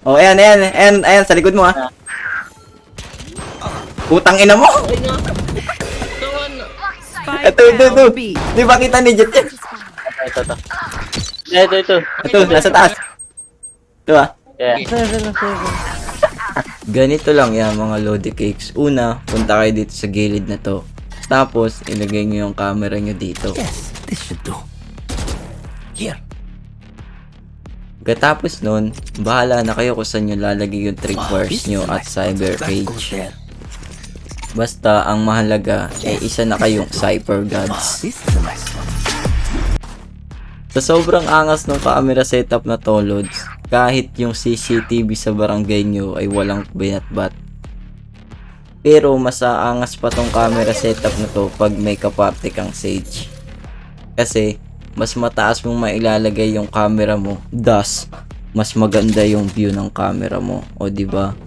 Oh, ayan, sa likod mo ha. Putang ina mo! Ay nga. Tawan. Ito. Di ba kita ni Jet yan? Ito. Ito. Ito, nasa taas. Ito ha. Yeah. Ganito lang yan mga Lodi Cakes. Una, punta kayo dito sa gilid na to. Tapos, ilagay nyo yung camera nyo dito. Yes, this should do. Here. Pagkatapos nun, bahala na kayo kung saan nyo lalagay yung tripwires nyo at cyber cage. Basta, ang mahalaga ay isa na kayong cyber gods. This is a nice one. Sa sobrang angas ng camera setup na to, Lods, kahit yung CCTV sa barangay nyo ay walang binatbat. Pero mas aangas pa tong camera setup na to pag may kaparte kang Sage. Kasi mas mataas mong mailalagay yung camera mo, thus mas maganda yung view ng camera mo, o di ba?